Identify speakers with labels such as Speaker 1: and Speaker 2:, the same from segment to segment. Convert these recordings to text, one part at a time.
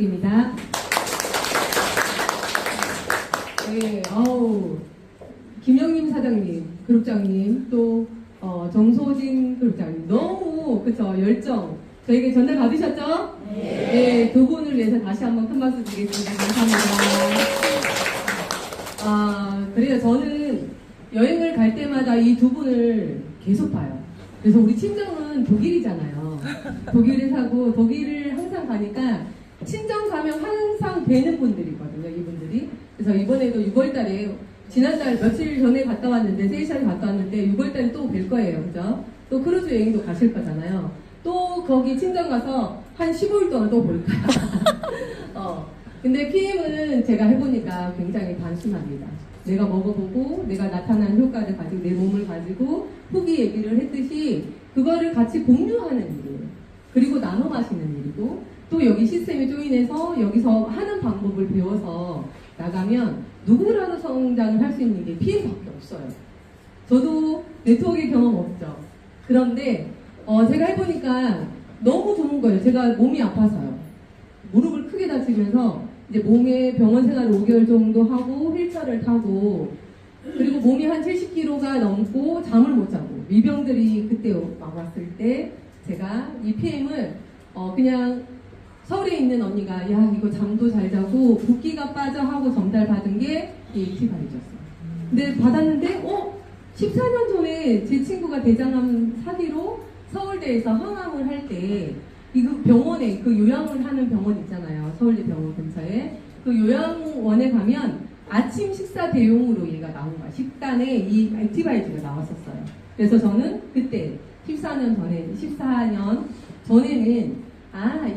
Speaker 1: 입니다. 네, 김영림 사장님, 그룹장님, 또 정소진 그룹장님 너무 그쵸 열정 저에게 전달 받으셨죠? 네, 두 분을 위해서 다시 한번 큰 박수 드리겠습니다. 감사합니다. 그래요. 저는 여행을 갈 때마다 이 두 분을 계속 봐요. 그래서 우리 친정은 독일이잖아요. 독일에 사고 독일을 항상 가니까 친정 가면 항상 뵈는 분들이거든요, 이분들이. 그래서 이번에도 6월달에 지난달 며칠 전에 갔다 왔는데, 세이샬에 갔다 왔는데 6월달에 또 뵐 거예요, 그죠? 또 크루즈 여행도 가실 거잖아요. 또 거기 친정 가서 한 15일 동안 또 볼 거야. 근데 PM은 제가 해보니까 굉장히 단순합니다. 내가 먹어보고 내가 나타난 효과를 가지고 내 몸을 가지고 후기 얘기를 했듯이 그거를 같이 공유하는 일이에요. 그리고 나눠 마시는 일이고 또 여기 시스템에 조인해서 여기서 하는 방법을 배워서 나가면 누구라도 성장을 할 수 있는 게 PM밖에 없어요. 저도 네트워크의 경험 없죠. 그런데 제가 해보니까 너무 좋은 거예요. 제가 몸이 아파서요. 무릎을 크게 다치면서 이제 몸에 병원 생활을 5개월 정도 하고 휠체어를 타고 그리고 몸이 한 70kg가 넘고 잠을 못 자고 미병들이 그때 막 왔을 때 제가 이 PM을 그냥 서울에 있는 언니가 야 이거 잠도 잘 자고 붓기가 빠져 하고 전달 받은 게 이 액티바이저였어요. 근데 받았는데 14년 전에 제 친구가 대장암 사기로 서울대에서 항암을 할 때 이거 병원에 그 요양을 하는 병원 있잖아요. 서울대 병원 근처에 그 요양원에 가면 아침 식사 대용으로 얘가 나온 거야. 식단에 이 액티바이저가 나왔었어요. 그래서 저는 그때 14년 전에는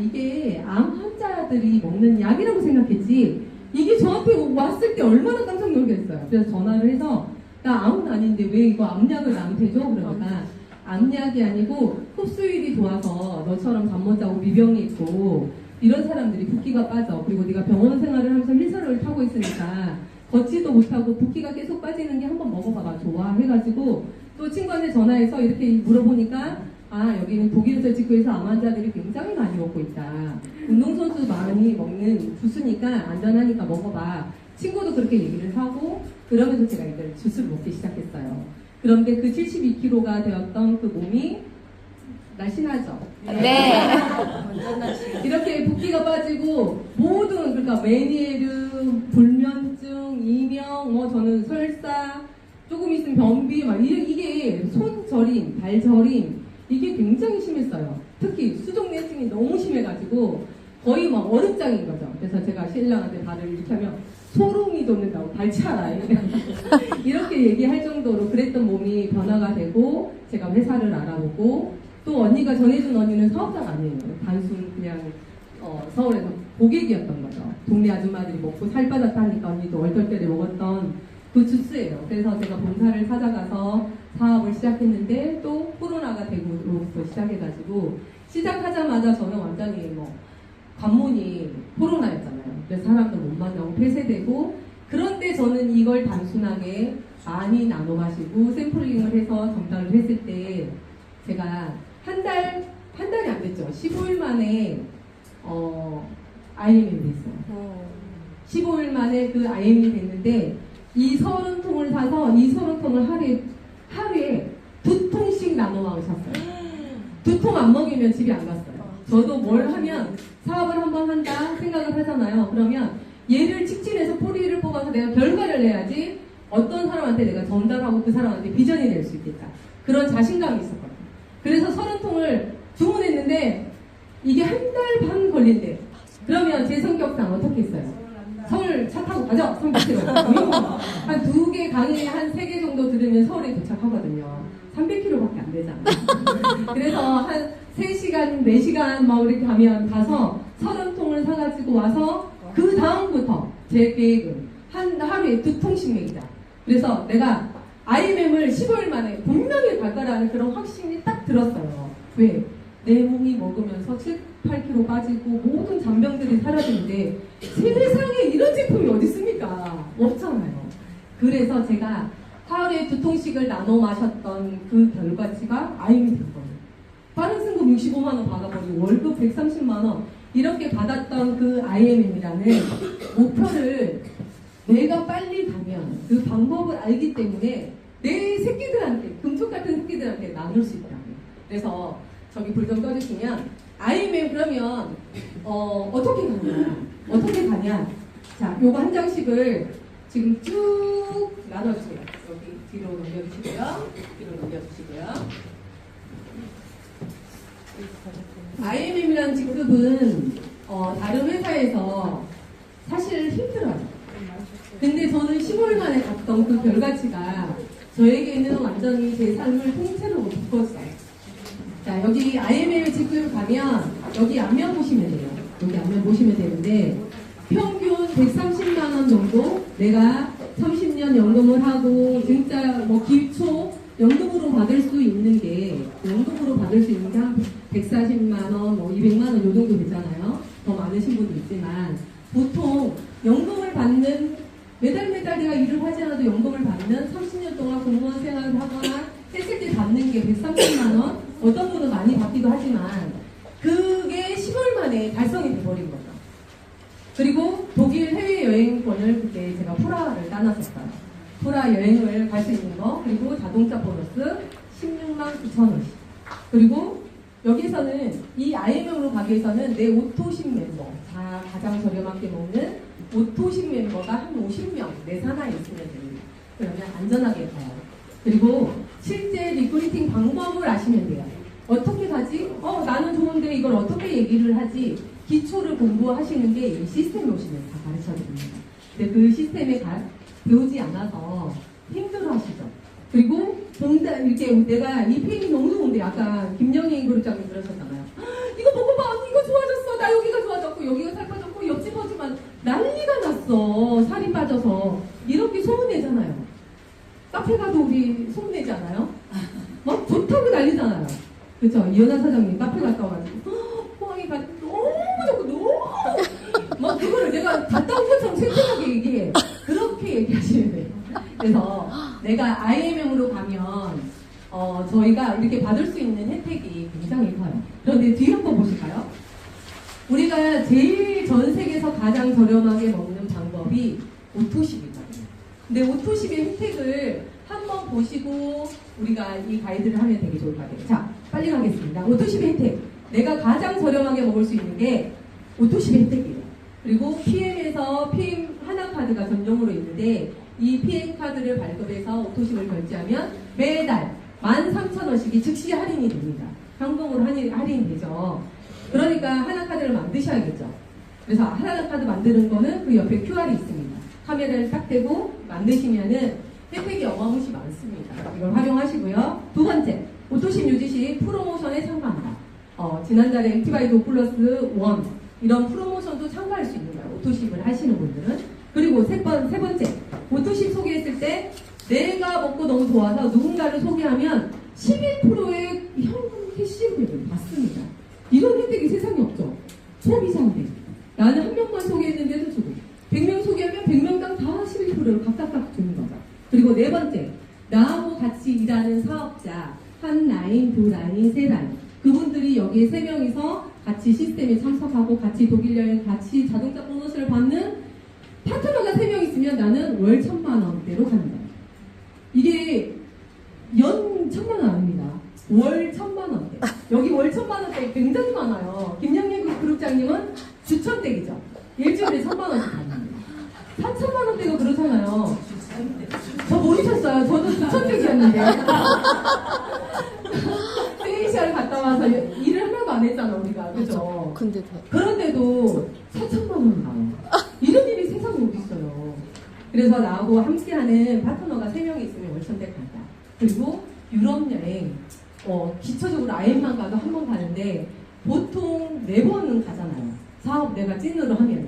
Speaker 1: 이게 암 환자들이 먹는 약이라고 생각했지 이게 저한테 왔을 때 얼마나 깜짝 놀랐어요. 그래서 전화를 해서 나 암은 아닌데 왜 이거 암약을 나한테 줘? 그러니까 암약이 아니고 흡수율이 좋아서 너처럼 잠 못 자고 미병이 있고 이런 사람들이 붓기가 빠져. 그리고 네가 병원 생활을 하면서 휠체어를 타고 있으니까 걷지도 못하고 붓기가 계속 빠지는 게 한번 먹어봐봐. 좋아 해가지고 또 친구한테 전화해서 이렇게 물어보니까 여기는 독일에서 직구해서 암 환자들이 굉장히 많이 먹고 있다. 운동선수 많이 먹는 주스니까 안전하니까 먹어봐. 친구도 그렇게 얘기를 하고 그러면서 제가 이걸 주스를 먹기 시작했어요. 그런데 그 72kg가 되었던 그 몸이 날씬하죠?
Speaker 2: 네.
Speaker 1: 이렇게 붓기가 빠지고 모든 그러니까 메니에르, 불면증, 이명, 저는 설사, 조금 있으면 변비 막 이게 손 저림, 발 저림 이게 굉장히 심했어요. 특히 수족내증이 너무 심해가지고 거의 막 얼음장인 거죠. 그래서 제가 신랑한테 발을 이렇게 하면 소름이 돋는다고 발차라 이렇게 얘기할 정도로 그랬던 몸이 변화가 되고 제가 회사를 알아보고 또 언니가 전해준 언니는 사업자가 아니에요. 단순 그냥 서울에서 고객이었던 거죠. 동네 아줌마들이 먹고 살 빠졌다 하니까 언니도 얼떨결에 먹었던 그 주스예요. 그래서 제가 본사를 찾아가서 사업을 시작했는데 또 코로나가 되고로부터 시작해가지고 시작하자마자 저는 완전히 관문이 코로나였잖아요. 그래서 사람들 못 만나고 폐쇄되고 그런데 저는 이걸 단순하게 많이 나눠 마시고 샘플링을 해서 전달을 했을 때 제가 한 달이 안 됐죠. 15일 만에 IM이 됐어요. 15일 만에 그 IM이 됐는데 이 30통을 사서 이 30통을 하루에 2통씩 나눠 먹으셨어요. 2통 안 먹이면 집에 안 갔어요. 저도 뭘 하면 사업을 한번 한다 생각을 하잖아요. 그러면 얘를 직진해서 뿌리를 뽑아서 내가 결과를 내야지 어떤 사람한테 내가 전달하고 그 사람한테 비전이 될 수 있겠다. 그런 자신감이 있었거든요. 그래서 30통을 주문했는데 이게 한 달 반 걸린대. 그러면 제 성격상 어떻게 했어요? 서울 차 타고 가죠? 300km. 한 2개 강의 한 3개 정도 들으면 서울에 도착하거든요. 300km밖에 안 되잖아요. 그래서 한 3시간, 4시간 막 이렇게 가서 30통을 사가지고 와서 그 다음부터 제 계획은 하루에 2통씩 먹이자. 그래서 내가 IMM을 15일 만에 분명히 갈 거라는 그런 확신이 딱 들었어요. 왜? 내 몸이 먹으면서 7, 8kg 빠지고 모든 잔병들이 사라지는데 세상에 이런 제품이 어디 있습니까? 없잖아요. 그래서 제가 하루에 2통씩을 나눠 마셨던 그 결과치가 IM이 된 거예요. 빠른 승급 65만원 받아버리고 월급 130만원 이렇게 받았던 그 IMM이라는 목표를 내가 빨리 가면 그 방법을 알기 때문에 내 새끼들한테, 금쪽 같은 새끼들한테 나눌 수 있다. 그래서 저기 불 좀 꺼주시면 IMM 그러면 어떻게 가냐? 어떻게 가냐? 자, 요거 한 장씩을 지금 쭉 나눠주세요. 여기 뒤로 넘겨주시고요. 뒤로 넘겨주시고요. IMM이라는 직급은 다른 회사에서 사실 힘들어요. 근데 저는 10월 만에 갔던 그 결과치가 저에게는 완전히 제 삶을 통째로 바꿨어요. 자, 여기 IMM 직급 가면 여기 앞면 보시면 돼요. 여기 앞면 보시면 되는데 평균 130만 원 정도 내가 30년 연금을 하고 진짜 뭐 기초 연금으로 받을 수 있는 게 연금으로 받을 수 있는 게 한 140만 원, 뭐 200만 원 요 정도 되잖아요. 더 많으신 분도 있지만 보통 연금을 받는 매달 내가 일을 하지 않아도 연금을 받는 30년 동안 공무원 생활을 하거나 했을 때 받는 게 130만 원, 어떤 분은 많이 받기도 하지만 그게 10월 만에 달성이 돼버린 거죠. 그리고 독일 해외여행권을 그때 제가 프라하를 따놨었어요. 프라 여행을 갈 수 있는 거, 그리고 자동차 보너스 16만 9천 원씩. 그리고 여기서는 이 IMM으로 가기 위해서는 내 오토십 멤버, 가장 저렴하게 먹는 오토십 멤버가 한 50명 내 산하에 있으면 됩니다. 그러면 안전하게 가요. 그리고 실제 리크루팅 방법을 아시면 돼요. 어떻게 가지? 나는 좋은데 이걸 어떻게 얘기를 하지? 기초를 공부하시는 게 이 시스템에 오시면 다 가르쳐 드립니다. 근데 그 시스템에 배우지 않아서 힘들어 하시죠. 그리고 이렇게 내가 이 펜이 너무 좋은데 아까 김영희 그룹장님 그러셨잖아요. 이거 보고 봐, 이거 좋아졌어. 나 여기가 좋아졌고 여기가 살 빠졌고 옆집 하지만 난리가 났어. 살이 빠져서 이렇게 소문내잖아요. 카페 가도 우리 소문내지 않아요? 막 좋다고 난리잖아요. 그렇죠? 이현아 사장님 카페 갔다 와가지고 포항에 갔 너무 좋고 너무 막 그거를 내가 갔다 온 것처럼 생생하게 얘기해. 그렇게 얘기하시면 돼요. 그래서 내가 IMM으로 가면 저희가 이렇게 받을 수 있는 혜택이 굉장히 커요. 그런데 뒤에 한번 보실까요? 우리가 제일 전 세계에서 가장 저렴하게 먹는 방법이 오토십이거든요. 근데 오토십의 혜택을 한번 보시고 우리가 이 가이드를 하면 되게 좋을 것 같아요. 자, 빨리 가겠습니다. 오토십의 혜택. 내가 가장 저렴하게 먹을 수 있는 게 오토십의 혜택이에요. 그리고 PM에서 PM 하나카드가 전용으로 있는데 이 PM 카드를 발급해서 오토십을 결제하면 매달 13,000원씩이 즉시 할인이 됩니다. 현금으로 할인이 되죠. 그러니까 하나카드를 만드셔야겠죠. 그래서 하나카드 만드는 거는 그 옆에 QR이 있습니다. 카메라를 딱 대고 만드시면은 혜택이 어마무시 많습니다. 이걸 활용하시고요. 두 번째, 오토십 유지시 프로모션에 참가한다. 지난달에 액티바이드 플러스 1 이런 프로모션도 참가할 수 있는 거예요. 오토십을 하시는 분들은. 그리고 세 번째, 오토십 소개했을 때 내가 먹고 너무 좋아서 누군가를 소개하면 11%의 현금 캐시백을 받습니다. 이런 혜택이 세상에 없죠. 소비자인데 나는 한 명만 소개했는데도 주고 100명 소개하면 100명당 다 11%를 각각 주는 거죠. 그리고 네 번째, 나하고 같이 일하는 사업자 한 라인, 두 라인, 세 라인 그분들이 여기에 3명이서 같이 시스템에 참석하고 같이 독일 여행, 같이 자동차 보너스를 받는 파트너가 3명 있으면 나는 월 1,000만 원대로 가는 거예요. 이게 연 1,000만 원 아닙니다. 월 1,000만 원대. 여기 월 1,000만 원대 굉장히 많아요. 김영민 그룹장님은 주천댁이죠. 일주일에 1,000만 원씩 받는 거예요. 4,000만 원대가 그렇잖아요. 저 모르셨어요. 저도 주천댁이었는데. 세이시아를 갔다 와서 일을 하나도 안 했잖아 우리가. 그죠? 그런데도 4,000만 원 나와요. 이런 일이 세상에 어디 있어요. 그래서 나하고 함께하는 파트너가 3명이 있으면 월천대 간다. 그리고 유럽 여행 기초적으로 아엠만 가도 한 번 가는데 보통 4번은 가잖아요. 사업 내가 찐으로 하면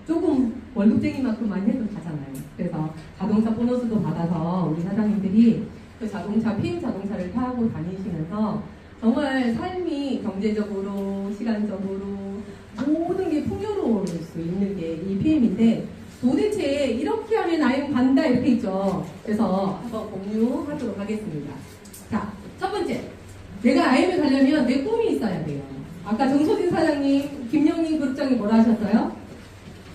Speaker 1: 조금 월급쟁이만큼 많이 해도 가잖아요. 그래서 자동차 보너스도 받아서 우리 사장님들이 그 자동차 PM 자동차를 타고 다니시면서 정말 삶이 경제적으로 시간적으로 모든 게 풍요로울 수 있는 게 이 PM인데 도대체 이렇게 하면 IM 간다 이렇게 있죠. 그래서 한번 공유하도록 하겠습니다. 자, 첫 번째, 내가 IM에 가려면 내 꿈이 있어야 돼요. 아까 정소진 사장님, 김영민 그룹장이 뭐라 하셨어요?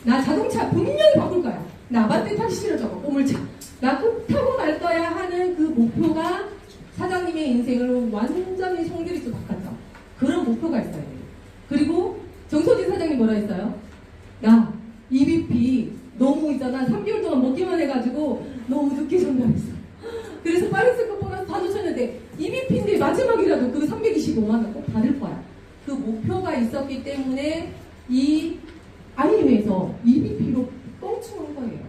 Speaker 1: 나 자동차 분명히 바꿀 거야. 나 아반떼 타기 싫어 저거 꼬물차. 나 꼭 타고 갈 거야 하는 그 목표가 사장님의 인생을 완전히 송두리째 바꿨죠. 그런 목표가 있어야 돼요. 그리고 정소진 사장님 뭐라 했어요? 야, EBP 너무 있잖아. 3개월 동안 먹기만 해가지고 너무 늦게 전달했어. 그래서 파리스크 보너스 다 놓쳤는데 EBP인데 마지막이라도 그 325만 원 꼭 받을 거야. 그 목표가 있었기 때문에 이 IM에서 EBP로 껑충한 거예요.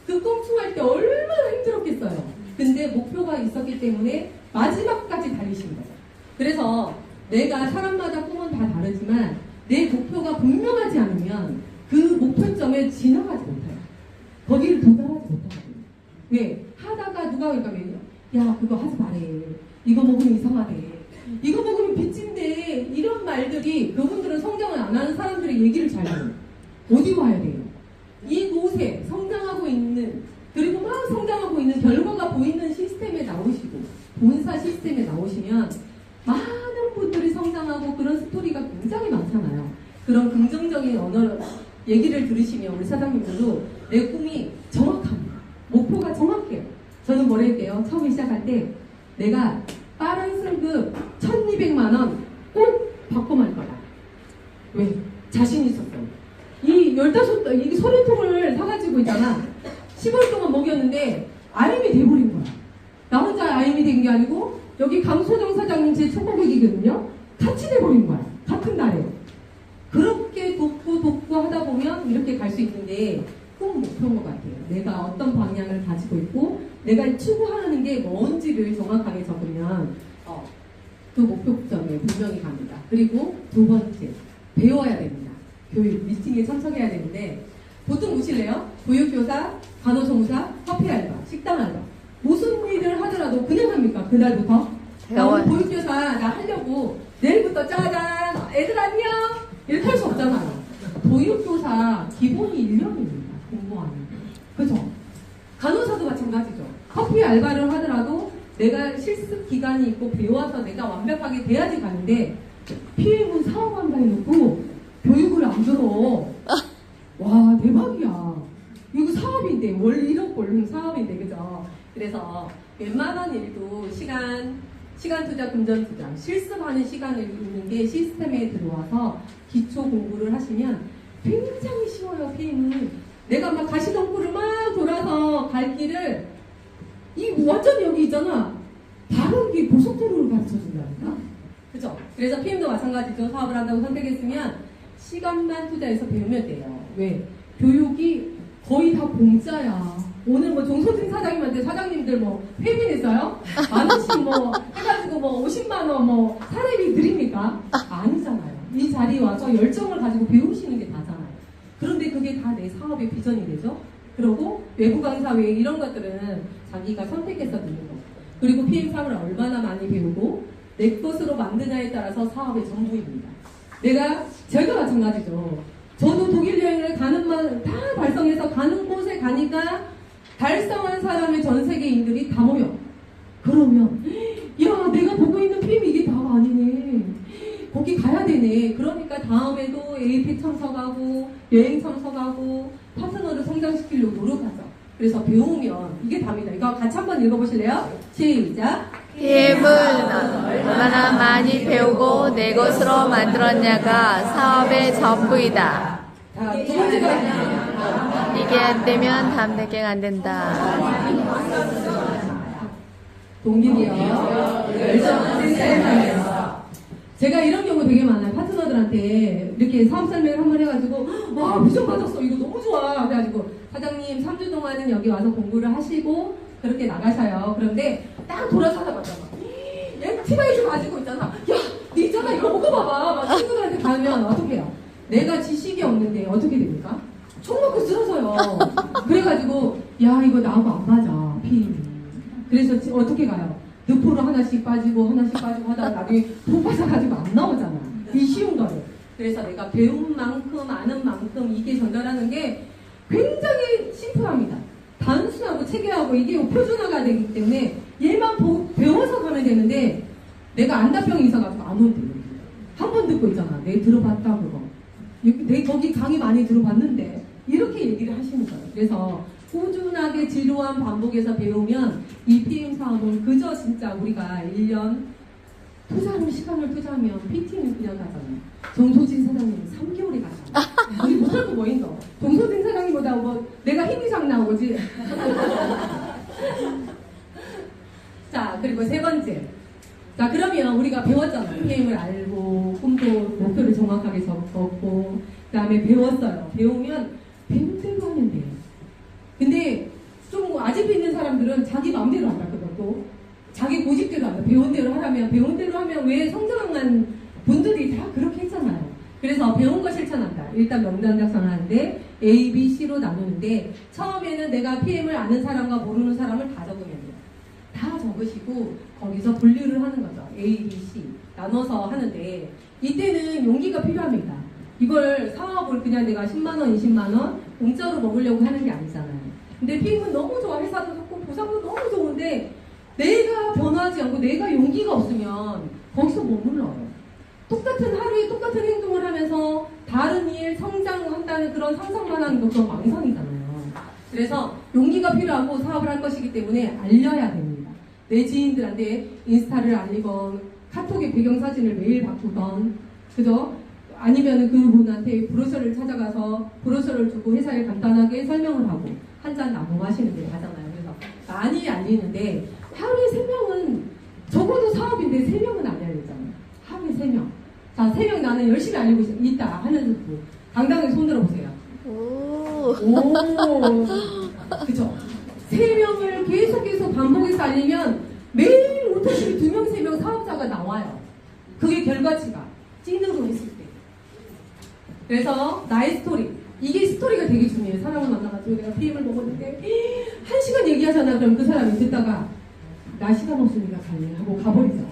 Speaker 1: 그 껑충할 때 얼마나 힘들었겠어요. 근데 목표가 있었기 때문에 마지막까지 달리신 거죠. 그래서 내가 사람마다 꿈은 다 다르지만 내 목표가 분명하지 않으면 그 목표점에 지나가지 못해요. 거기를 도달하지 못하거든요. 왜? 하다가 누가 그러니까 야 그거 하지 말해. 이거 먹으면 이상하대. 이거 먹으면 빚진대. 이런 말들이 그분들은 성장을 안 하는 사람들의 얘기를 잘 해요. 어디 와야 돼요? 이곳에 성장하고 있는 그리고 막 성장하고 있는 결과가 보이는 시스템에 나오시고 본사 시스템에 나오시면 많은 분들이 성장하고 그런 스토리가 굉장히 많잖아요. 그런 긍정적인 언어 얘기를 들으시면 우리 사장님들도 내 꿈이 정확합니다. 목표가 정확해요. 저는 뭐라 했대요? 처음에 시작할 때 내가 빠른 승급 1200만 원 꼭 받고 말 거다. 왜? 자신 있었어요. 이 15, 이 소리통을 사가지고 있잖아. 10월 동안 먹였는데 IM이 돼버린 거야. 나 혼자 IM이 된 게 아니고 여기 강소정 사장님 제 첫 고객이거든요. 같이 돼버린 거야. 같은 날에. 그렇게 돕고 하다 보면 이렇게 갈 수 있는데 꼭 목표인 것 같아요. 내가 어떤 방향을 가지고 있고 내가 추구하는 게 뭔지를 정확하게 적으면 그 목표점에 분명히 갑니다. 그리고 두 번째, 배워야 됩니다. 교육, 미팅에 참석해야 되는데 보통 보실래요? 교육교사, 간호조무사, 커피 알바, 식당 알바 무슨 일을 하더라도 그냥 합니까? 그날부터? 나 오늘 교육교사 나 하려고 내일부터 짜잔 애들 안녕 이렇게 할 수 없잖아요. 교육교사 기본이 1년입니다. 공부하는 그죠? 간호사도 마찬가지죠. 커피 알바를 하더라도 내가 실습 기간이 있고 배워서 내가 완벽하게 돼야지 가는데 PM은 사업한다 해놓고 교육을 안 들어. 와 대박이야. 이거 사업인데 월 1억 벌는 사업인데 그죠? 그래서 웬만한 일도 시간 투자, 금전 투자, 실습하는 시간을 있는 게 시스템에 들어와서 기초 공부를 하시면 굉장히 쉬워요. PM은 내가 막 가시덤불을 막 돌아서 갈 길을 이 완전히 여기 있잖아. 바로 이 고속도로를 가르쳐준다니까. 그죠? 그래서 PM도 마찬가지죠. 사업을 한다고 선택했으면 시간만 투자해서 배우면 돼요. 왜? 교육이 거의 다 공짜야. 오늘 뭐 정소진 사장님한테 사장님들 뭐 회비냈어요? 만 원씩 뭐 해가지고 뭐 50만 원 뭐 사례비 드립니까? 아니잖아요. 이 자리에 와서 열정을 가지고 배우시는 게 다잖아요. 그런데 그게 다 내 사업의 비전이 되죠? 그리고 외부 강사 외에 이런 것들은 자기가 선택해서 듣는 거. 그리고 PM 사업을 얼마나 많이 배우고 내 것으로 만드냐에 따라서 사업의 전부입니다. 제가 마찬가지죠. 저도 독일 여행을 가는 만 다 달성해서 가는 곳에 가니까 달성한 사람의 전 세계인들이 다 모여. 그러면 야 내가 보고 있는 PM이 이게 다가 아니네. 거기 가야 되네. 그러니까 다음에도 APEC 참석하고 여행 참석하고 파트너를 성장시키려고 노력하죠. 그래서 배우면 이게 답니다. 이거 같이 한번 읽어보실래요? 시작.
Speaker 2: PM은 얼마나 많이 배우고 내 것으로 만들었냐가 사업의 전부이다.
Speaker 1: 자, 두 번째가
Speaker 2: 이게 안 되면 다음 대개가 안 된다.
Speaker 1: 동기부여 열정은 셀카예요. 제가 이런 경우 되게 많아요. 파트너들한테 이렇게 사업 설명을 한번 해가지고 와 비전 받았어 이거 너무 좋아. 그래가지고 사장님 3주 동안은 여기 와서 공부를 하시고 그렇게 나가셔요. 그런데 딱 돌아서 하자마자 액티바이즈 가지고 있잖아. 야, 니 있잖아 이거 먹어봐봐. 막 친구들한테 가면 어떻게 해요? 내가 지식이 없는데 어떻게 됩니까? 총 먹고 쓰러져요. 그래가지고 야 이거 나하고 안 맞아 피임이. 그래서 어떻게 가요? 늪으로 하나씩 빠지고 하다가 나중에 푹 빠져가지고 안 나오잖아. 이 쉬운 거를. 그래서 내가 배운 만큼 아는 만큼 이게 전달하는 게 굉장히 심플합니다. 단순하고 체계하고 이게 표준화가 되기 때문에 얘만 배워서 가면 되는데 내가 안다병이 있어가지고 안 온대. 한 번 듣고 있잖아. 내 들어봤다 그거. 거기 강의 많이 들어봤는데 이렇게 얘기를 하시는 거예요. 그래서 꾸준하게 지루한 반복에서 배우면 이 PM 사업은 그저 진짜 우리가 1년 시간을 투자하면 PT는 그냥 가잖아요. 정소진 사장님은 3개월이 가잖아요. 우리 못할 거 뭐 있노? 정소진 사장님보다 뭐 내가 힘이 상 나오지. 자, 그리고 세 번째. 자, 그러면 우리가 배웠잖아요. PM을 알고 꿈도 목표를 정확하게 적었고 그 다음에 배웠어요. 배우면 배운 대로 하면 돼요. 근데 좀 아직 있는 사람들은 자기 마음대로 한다. 그것도 자기 고집대로 한다. 배운 대로 하라면 배운 대로 하면 왜 성장한 분들이 다 그렇게 했잖아요. 그래서 배운 거 실천한다. 일단 명단 작성하는데 A, B, C로 나누는데 처음에는 내가 PM을 아는 사람과 모르는 사람을 다 적으면 돼요. 다 적으시고 거기서 분류를 하는 거죠. A, B, C 나눠서 하는데 이때는 용기가 필요합니다. 이걸 사업을 그냥 내가 10만원, 20만원 공짜로 먹으려고 하는 게 아니잖아요. 근데 PM은 너무 좋아. 회사도 좋고 보상도 너무 좋은데 내가 변하지 않고 내가 용기가 없으면 거기서 머물러요. 똑같은 하루에 똑같은 행동을 하면서 다른 일 성장한다는 그런 상상만 하는 거 그건 망상이잖아요. 그래서 용기가 필요하고 사업을 할 것이기 때문에 알려야 됩니다. 내 지인들한테 인스타를 알리건 카톡에 배경사진을 매일 바꾸던 그죠? 아니면 그분한테 브로셔를 찾아가서 브로셔를 주고 회사에 간단하게 설명을 하고 한 잔 나눠 마시는 게 가잖아요. 그래서 많이 알리는데 하루에 3명은 적어도 사업인데 3명은 알려야 되잖아요. 하루에 3명. 자, 3명 나는 열심히 알리고 있다 하는 분 당당하게 손 들어보세요.
Speaker 2: 오.
Speaker 1: 그죠? 3명을 계속해서 반복해서 알리면 매일 오토십이 2명, 3명 사업자가 나와요. 그게 결과치가 찐으로 했을 때. 그래서 나의 스토리. 이게 스토리가 되게 중요해요. 사람을 만나가지고 내가 PM을 먹었는데 1시간 얘기하잖아. 그럼 그 사람이 듣다가 나 시간 없으니까 갈래 하고 가버리죠.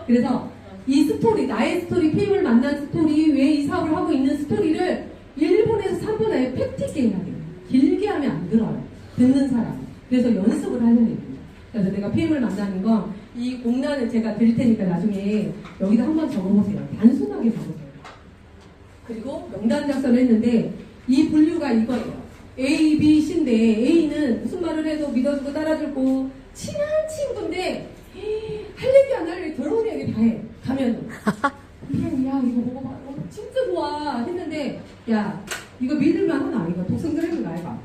Speaker 1: 그래서 이 스토리, 나의 스토리, PM을 만난 스토리, 왜 이 사업을 하고 있는 스토리를 1분에서 3분 안에 팩트 있게 해야 돼요. 길게 하면 안 들어요. 듣는 사람. 그래서 연습을 하는 얘기예요. 그래서 내가 PM을 만나는 건 이 공란을 제가 드릴 테니까 나중에 여기다 한번 적어보세요. 단순하게 적으세요. 그리고 명단 작성을 했는데 이 분류가 이거예요. A, B, C인데 A는 무슨 말을 해도 믿어주고 따라주고 친한 친구인데 할 얘기 안 할 얘기 더러운 얘기 다 해. 가면 그냥 야 이거 먹어봐. 진짜 좋아 했는데 야 이거 믿을만 하나? 이거 독성적인 거 아이가?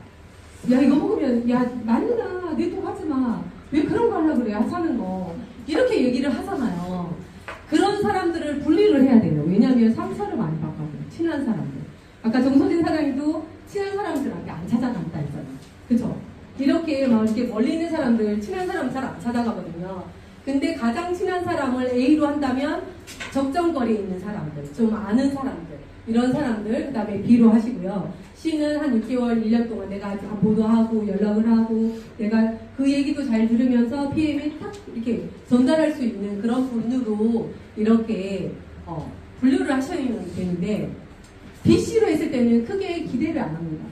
Speaker 1: 야 이거 먹으면 야 맞나? 내 돈 하지 마. 왜 그런 거 하려고 그래? 사는 거. 이렇게 얘기를 하잖아요. 그런 사람들을 분리를 해야 돼요. 왜냐하면 상처를 많이 받거든요. 친한 사람들. 아까 정소진 사장님도 친한 사람들한테 안 찾아간다 했잖아요. 그쵸? 이렇게 막 이렇게 멀리 있는 사람들, 친한 사람 잘 안 찾아가거든요. 근데 가장 친한 사람을 A로 한다면 적정거리에 있는 사람들, 좀 아는 사람들, 이런 사람들, 그 다음에 B로 하시고요. C는 한 6개월, 1년 동안 내가 안보도 하고 연락을 하고 내가 그 얘기도 잘 들으면서 PM에 탁 이렇게 전달할 수 있는 그런 분류로 이렇게 분류를 하셔야 되는데 BC로 했을 때는 크게 기대를 안 합니다.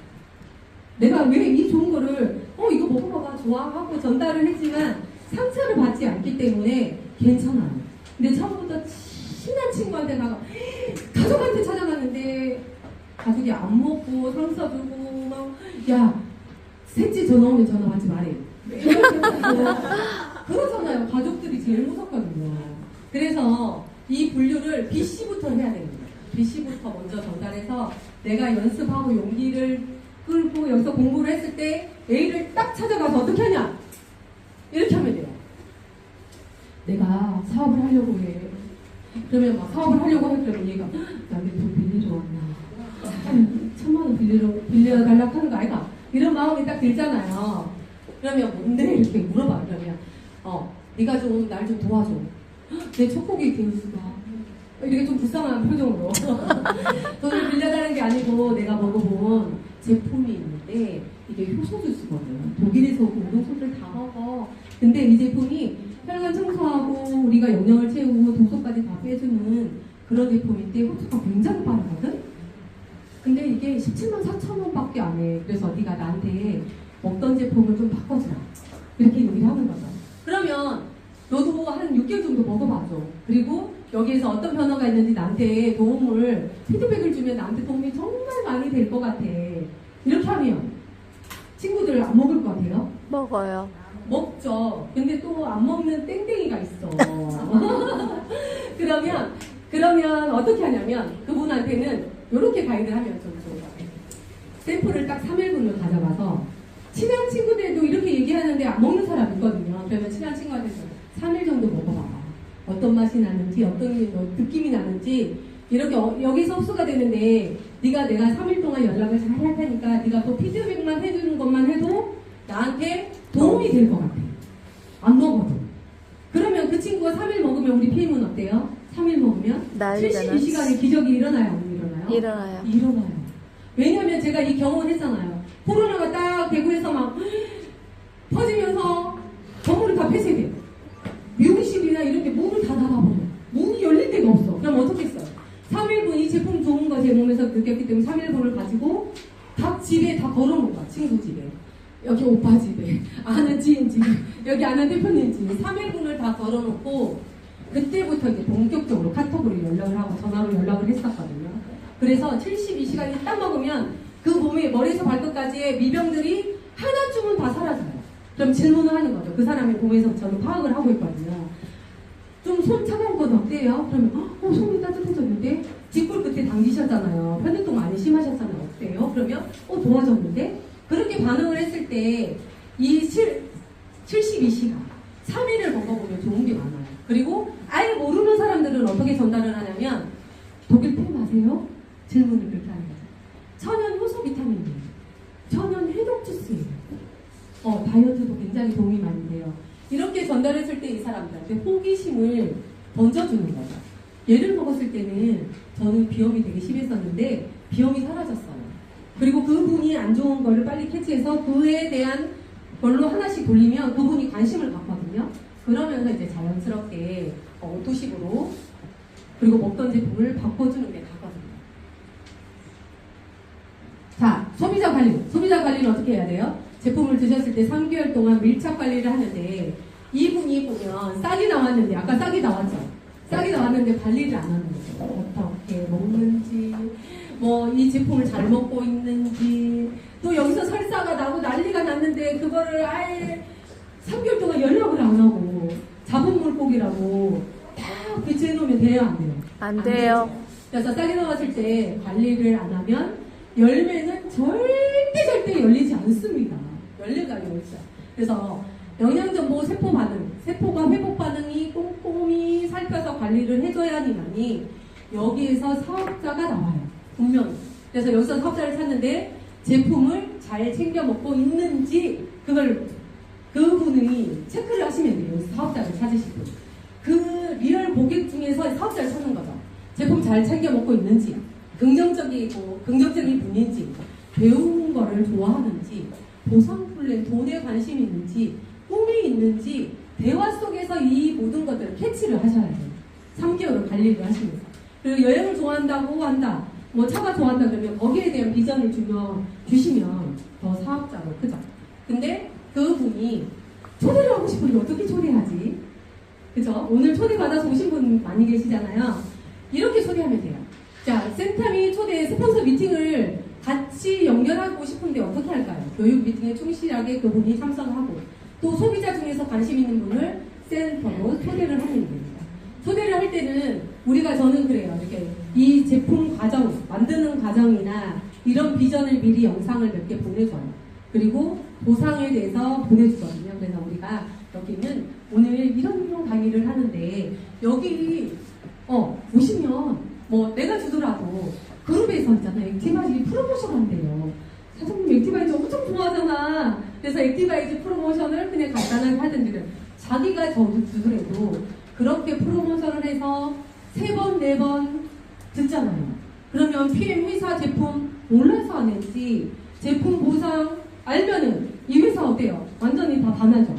Speaker 1: 내가 왜 이 좋은 거를 이거 먹어봐봐 좋아하고 전달을 했지만 상처를 받지 않기 때문에 괜찮아요. 근데 처음부터 친한 친구한테 나가 가족한테 찾아갔는데 가족이 안 먹고 상처 주고 막 야 셋째 전화 오면 전화 받지 말해. 그러잖아요. 가족들이 제일 무섭거든요. 그래서 이 분류를 BC부터 해야 됩니다. BC부터 먼저 전달해서 내가 연습하고 용기를 끌고 여기서 공부를 했을 때 A를 딱 찾아가서 어떻게 하냐? 이렇게 하면 돼요. 내가 사업을 하려고 해. 그러면 막 사업을 하려고 해. 그러면 얘가 나한테 돈 빌리러 왔나? 한 1,000만 원 빌려달라고 하는 거 아이가? 이런 마음이 딱 들잖아요. 그러면 뭔데? 이렇게 물어봐. 그러면 네가 좀 날 좀 도와줘. 내 촉곡이 개수가 이렇게 좀 불쌍한 표정으로 돈을 빌려달라는 게 아니고 내가 먹어본 제품이 있는데 이게 효소 주스거든. 독일에서 모든 소를 다 먹어. 근데 이 제품이 혈관 청소하고 우리가 영양을 채우고 독소까지 다 빼주는 그런 제품인데 효소가 굉장히 빠르거든. 근데 이게 17만 4천 원밖에 안 해. 그래서 네가 나한테 먹던 제품을 좀 바꿔주라. 이렇게 얘기를 하는 거죠. 그러면 너도 한 6개월 정도 먹어봐줘. 그리고 여기에서 어떤 변화가 있는지 나한테 도움을, 피드백을 주면 나한테 도움이 정말 많이 될 것 같아. 이렇게 하면 친구들 안 먹을 것 같아요?
Speaker 2: 먹어요.
Speaker 1: 먹죠. 근데 또 안 먹는 땡땡이가 있어. 그러면 어떻게 하냐면 그분한테는 이렇게 가이드를 하면 좀 좋을 것 같아요. 샘플을 딱 3일분을 가져가서 친한 친구들도 이렇게 얘기하는데 안 먹는 사람 있거든요. 그러면 친한 친구한테 3일 정도 먹어봐봐. 어떤 맛이 나는지, 어떤 느낌이 나는지 이렇게 여기서 흡수가 되는데 내가 3일 동안 연락을 잘 할 테니까 네가 그 피드백만 해주는 것만 해도 나한테 도움이 될 것 같아. 안 먹어도. 그러면 그 친구가 3일 먹으면 우리 PM은 어때요? 3일 먹으면
Speaker 2: 난리잖아.
Speaker 1: 72시간에 기적이 일어나요? 안 일어나요?
Speaker 2: 일어나요.
Speaker 1: 일어나요. 왜냐하면 제가 이 경험을 했잖아요. 코로나가 딱 대구에서 막 퍼지면서 건물을 다 폐쇄돼요. 미용실이나 이렇게 문을 다 닫아버려. 문이 열릴 데가 없어. 그럼 어떻게 했어요? 3일분 이 제품 좋은 거 제 몸에서 느꼈기 때문에 3일분을 가지고 각 집에 다 걸어놓은 거야. 친구 집에. 여기 오빠 집에. 아는 지인 집에. 여기 아는 대표님 집에. 3일분을 다 걸어놓고 그때부터 이제 본격적으로 카톡으로 연락을 하고 전화로 연락을 했었거든요. 그래서 72시간이 딱 먹으면 그 몸에 머리에서 발끝까지의 미병들이 하나쯤은 다 사라져요. 그럼 질문을 하는 거죠. 그 사람의 몸에서 저는 파악을 하고 있거든요. 좀 손 차가운 건 어때요? 그러면 손이 따뜻해졌는데 뒷골 끝에 당기셨잖아요. 편두통 많이 심하셨잖아요. 어때요? 그러면 좋아졌는데 그렇게 반응을 했을 때 이 72시간 3일을 먹어보면 좋은 게 많아요. 그리고 아예 모르는 사람들은 어떻게 전달을 하냐면 독일 펜 아세요? 질문을 그렇게 하는 거죠. 천연 효소 비타민이에요. 천연 해독 주스예요. 다이어트도 굉장히 도움이 많이 돼요. 이렇게 전달했을 때 이 사람들한테 호기심을 던져주는 거죠. 얘를 먹었을 때는 저는 비염이 되게 심했었는데 비염이 사라졌어요. 그리고 그분이 안 좋은 거를 빨리 캐치해서 그에 대한 걸로 하나씩 돌리면 그분이 관심을 갖거든요. 그러면서 이제 자연스럽게 투식으로 그리고 먹던 제품을 바꿔주는 게 다거든요. 자, 소비자 관리. 소비자 관리는 어떻게 해야 돼요? 제품을 드셨을 때 3개월 동안 밀착 관리를 하는데 이분이 보면 싹이 나왔는데 아까 싹이 나왔죠? 싹이 나왔는데 관리를 안 하는 거죠. 어떻게 먹는지 뭐 이 제품을 잘 먹고 있는지 또 여기서 설사가 나고 난리가 났는데 그거를 아예 3개월 동안 연락을 안 하고 잡은 물고기라고 딱 배치해 놓으면 돼요? 안 돼요?
Speaker 2: 안 돼요.
Speaker 1: 그래서 싹이 나왔을 때 관리를 안 하면 열매는 절대 열리지 않습니다. 열매가 열리죠. 그래서 영양정보 세포 반응, 세포가 회복 반응이 꼼꼼히 살펴서 관리를 해줘야지만이 여기에서 사업자가 나와요. 분명히. 그래서 여기서 사업자를 찾는데 제품을 잘 챙겨 먹고 있는지 그분이 체크를 하시면 돼요. 여기서 사업자를 찾으시고. 그 리얼 고객 중에서 사업자를 찾는 거죠. 제품 잘 챙겨 먹고 있는지, 긍정적인 분인지, 배우는 거를 좋아하는지, 보상 플랜, 돈에 관심이 있는지, 꿈이 있는지, 대화 속에서 이 모든 것들을 캐치를 하셔야 돼요. 3개월을 관리를 하시면서. 그리고 여행을 좋아한다고 한다. 뭐 차가 좋아한다 그러면 거기에 대한 비전을 주시면 더 사업자로 크죠. 근데 그분이 초대를 하고 싶은데 어떻게 초대하지? 그죠? 오늘 초대받아서 오신 분 많이 계시잖아요. 이렇게 초대하면 돼요. 자, 센텀이 초대 스폰서 미팅을 같이 연결하고 싶은데 어떻게 할까요? 교육 미팅에 충실하게 그분이 참석하고 또 소비자 중에서 관심 있는 분을 센터로 초대를 하면 됩니다. 초대를 할 때는 저는 그래요. 이렇게 이 제품 과정, 만드는 과정이나 이런 비전을 미리 영상을 몇 개 보내줘요. 그리고 보상에 대해서 보내주거든요. 그래서 우리가 여기는 오늘 이런 강의를 하는데 여기 오시면 뭐 내가 주더라도 그룹에서 있잖아요. 액티바이즈 프로모션 한대요. 사장님 액티바이즈 엄청 좋아하잖아. 그래서 액티바이즈 프로모션을 그냥 간단하게 하든지 자기가 주더라도 그렇게 프로모션을 해서 3번, 4번 듣잖아요. 그러면 PM 회사 제품 몰라서 안 했지 제품 보상 알면은 이 회사 어때요? 완전히 다 반하죠.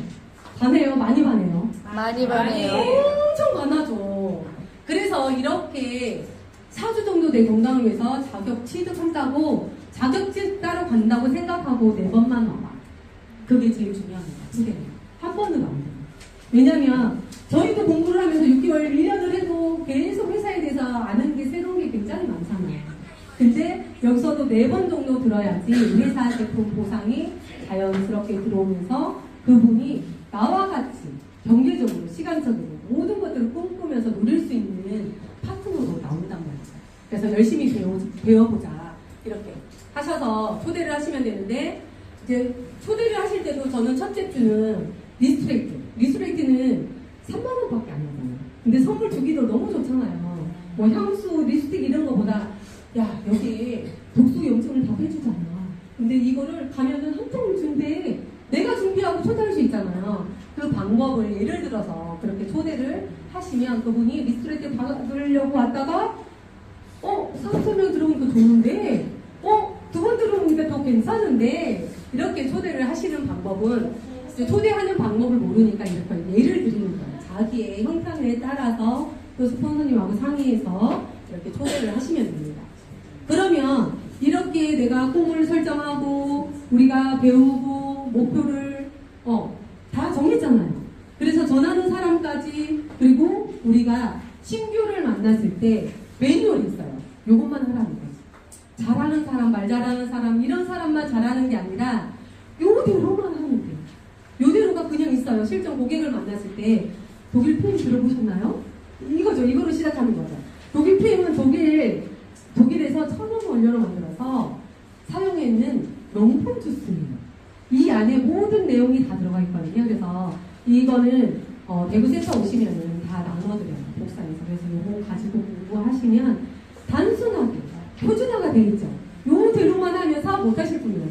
Speaker 1: 반해요? 많이 반해요?
Speaker 2: 많이 반해요.
Speaker 1: 엄청 반하죠. 그래서 이렇게 4주 정도 내 건강을 위해서 자격 취득한다고 자격증 따러 간다고 생각하고 4번만 와봐. 그게 제일 중요합니다. 2개는. 한 번은 안 돼요. 왜냐면 저희도 공부를 하면서 6개월, 1년을 해도 계속 회사에 대해서 아는 게 새로운 게 굉장히 많잖아요. 근데 여기서도 4번 정도 들어야지 회사 제품 보상이 자연스럽게 들어오면서 그분이 나와 같이 경제적으로, 시간적으로 모든 것들을 꿈꾸면서 누릴 수 있는 파트너로 나온단 말이죠. 그래서 열심히 배워보자 이렇게 하셔서 초대를 하시면 되는데, 이제 초대를 하실 때도 저는 첫째 주는 리스트레이트는 3만 원밖에 안 나잖아요. 근데 선물 주기도 너무 좋잖아요. 뭐 향수, 립스틱 이런 거보다 야 여기 독수 영증을 다 해주잖아. 근데 이거를 가면은 한 통을 준대. 내가 준비하고 초대할 수 있잖아요. 그 방법을 예를 들어서 그렇게 초대를 하시면 그분이 리스트레이트 받으려고 왔다가 사업 설명 들어오니까 좋은데 두 번 들어오니까 더 괜찮은데, 이렇게 초대를 하시는 방법은, 이제 초대하는 방법을 모르니까 이렇게 예를 드리는 거예요. 자기의 형편에 따라서 또 스폰서님하고 상의해서 이렇게 초대를 하시면 됩니다. 그러면 이렇게 내가 꿈을 설정하고 우리가 배우고 목표를 다 정했잖아요. 그래서 전하는 사람까지, 그리고 우리가 신규를 만났을 때 매뉴얼이 있어요. 요것만 하라는 거지. 잘하는 사람, 말 잘하는 사람, 이런 사람만 잘하는 게 아니라 요대로만 하면 돼요. 요대로가 그냥 있어요. 실전 고객을 만났을 때 독일 PM 들어보셨나요? 이거죠. 이거로 시작하는 거죠. 독일 PM은 독일에서 1,000원 원료로 만들어서 사용했는 명품 주스예요. 이 안에 모든 내용이 다 들어가 있거든요. 그래서 이거는 대구센터 오시면은 다 나눠드려요. 복사해서. 그래서 이거 가지고 공부하시면 단순하게 표준화가 되어 있죠. 요대로만 하면 사업 못하실 분이에요.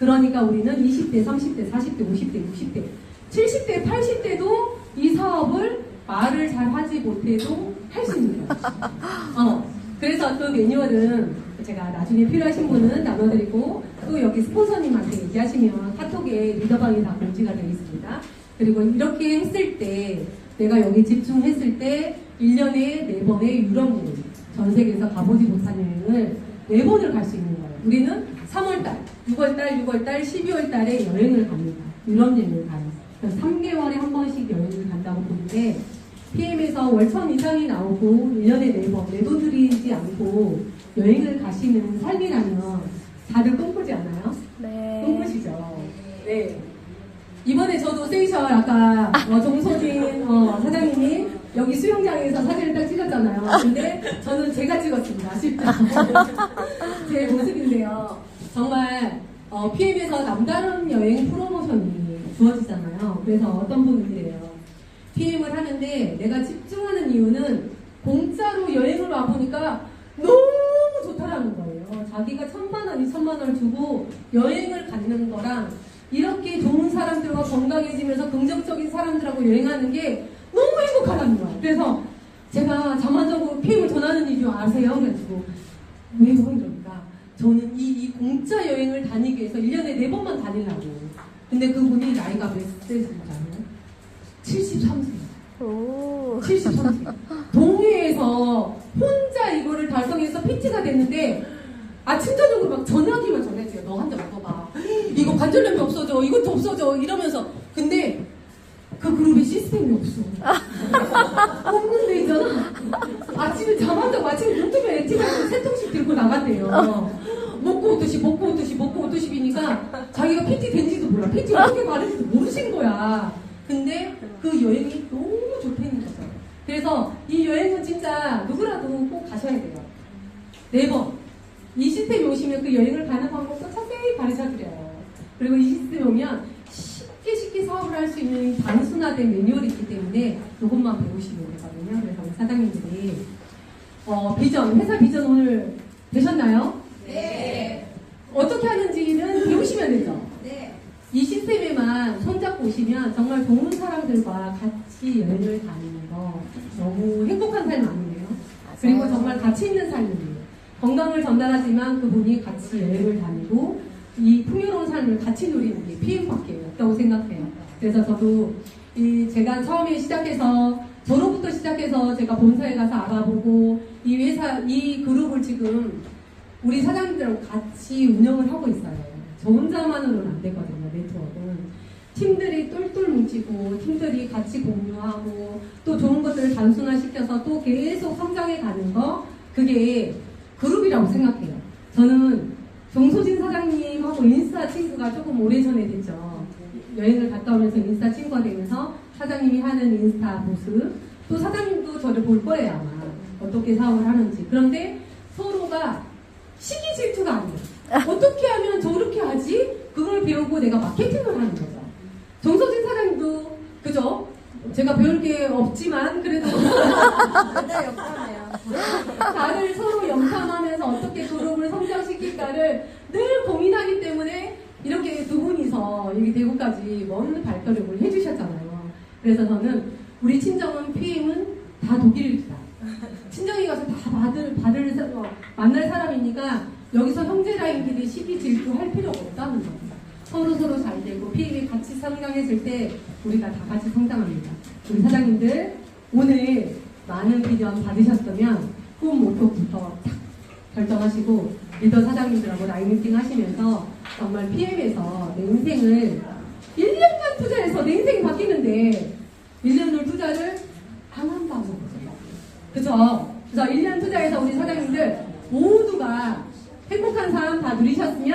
Speaker 1: 그러니까 우리는 20대, 30대, 40대, 50대, 60대, 70대, 80대도 이 사업을 말을 잘 하지 못해도 할 수 있는 거예요. 그래서 그 매뉴얼은 제가 나중에 필요하신 분은 나눠드리고, 또 여기 스폰서님한테 얘기하시면 카톡에 리더방이 다 공지가 되어 있습니다. 그리고 이렇게 했을 때, 내가 여기 집중했을 때 1년에 4번의 유럽 여행, 전 세계에서 가보지 못한 여행을 4번을 갈 수 있는 거예요. 우리는 3월달, 6월달, 12월달에 여행을 갑니다. 유럽 여행을 가요. 3개월에 한 번씩 여행을 간다고 보는데, PM에서 월천 이상이 나오고 1년에 4번 내 돈 들이지 않고 여행을 가시는 삶이라면 다들 꿈꾸지 않아요?
Speaker 2: 네.
Speaker 1: 꿈꾸시죠? 네. 이번에 저도 세이셔 아까 정소진 사장님이 여기 수영장에서 사진을 딱 찍었잖아요. 근데 저는 제가 찍었습니다. 아쉽죠? 제 모습인데요. 정말 PM에서 남다른 여행 프로모션이 주어지잖아요. 그래서 어떤 분은 그래요. PM을 하는데 내가 집중하는 이유는 공짜로 여행을 와보니까 너무 좋다라는 거예요. 자기가 1,000만 원, 2,000만 원을 주고 여행을 갖는 거랑 이렇게 좋은 사람들과 건강해지면서 긍정적인 사람들하고 여행하는 게 너무 행복하다는 거예요. 그래서 제가 자만적으로 PM을 전하는 이유 아세요? 그래가지고 왜요? 이러니까 저는 이 공짜 여행을 다니기 위해서 1년에 4번만 다니려고. 근데 그분이 나이가 몇 세신가요? 73세.
Speaker 2: 오.
Speaker 1: 73세. 동해에서 혼자 이거를 달성해서 PT가 됐는데 아침 저녁으로 막 전화기만 전해줘요. 너 한 잔 먹어봐. 이거 관절염이 없어져. 이것도 없어져. 이러면서. 근데 그 그룹에 시스템이 없어. 없는 데 있잖아. 아침에 잠안자고 아침에 눈 뜨면 액티브에서 3통씩 들고 나간대요. 먹고 오듯이니까 자기가 PT 된지도 몰라. PT 어떻게 말했는지도 모르신 거야. 근데 그 여행이 너무 좋다는 거죠. 그래서 이 여행은 진짜 누구라도 꼭 가셔야 돼요. 4번. 이 시스템에 오시면 그 여행을 가는 방법도 자세히 가르쳐드려요. 그리고 이 시스템에 오면 쉽게 사업을 할 수 있는 단순화된 매뉴얼이 있기 때문에 이것만 배우시면 되거든요. 그래서 우리 사장님들이 회사 비전 오늘 되셨나요?
Speaker 3: 네.
Speaker 1: 어떻게 하는지는 배우시면 되죠?
Speaker 3: 네.
Speaker 1: 이 시스템에만 손잡고 오시면 정말 좋은 사람들과 같이 여행을 다니는 거 너무 행복한 삶 아니에요? 그리고 정말 가치 있는 삶이에요. 건강을 전달하지만 그분이 같이 여행을 다니고 이 풍요로운 삶을 같이 누리는 게 PM밖에 없다고 생각해요. 그래서 저도 제가 처음에 시작해서 저로부터 시작해서 제가 본사에 가서 알아보고 이 회사, 이 그룹을 지금 우리 사장님들하고 같이 운영을 하고 있어요. 저 혼자만으로는 안 되거든요, 네트워크는. 팀들이 똘똘 뭉치고 팀들이 같이 공유하고 또 좋은 것들을 단순화시켜서 또 계속 성장해 가는 거, 그게 그룹이라고 생각해요. 저는 정소진 사장님하고 인스타 친구가 조금 오래전에 됐죠. 여행을 갔다 오면서 인스타 친구가 되면서 사장님이 하는 인스타 모습, 또 사장님도 저를 볼 거예요 아마 어떻게 사업을 하는지. 그런데 서로가 시기 질투가 아니에요. 어떻게 하면 저렇게 하지? 그걸 배우고 내가 마케팅을 하는 거죠. 정소진 사장님도 그죠? 제가 배울 게 없지만 그래도 다들 서로 염탐하면서 어떻게 그룹을 성장시킬까를 늘 고민하기 때문에 이렇게 두 분이서 여기 대구까지 먼 발걸음을 해주셨잖아요. 그래서 저는 우리 친정은 PM은 다 독일이다. 친정에 가서 다 만날 사람이니까 여기서 형제 라인끼리 시기 질투할 필요가 없다는 겁니다. 서로 잘 되고 PM이 같이 성장했을 때 우리가 다 같이 성장합니다. 우리 사장님들 오늘 많은 비전 받으셨으면 꿈 목표부터 딱 결정하시고 리더 사장님들하고 라인 미팅 하시면서 정말 PM에서 내 인생을 1년간 투자해서 내 인생이 바뀌는데 1년을 투자를 안 한다는 거죠. 그죠? 그래서 1년 투자해서 우리 사장님들 모두가 행복한 삶 다 누리셨으면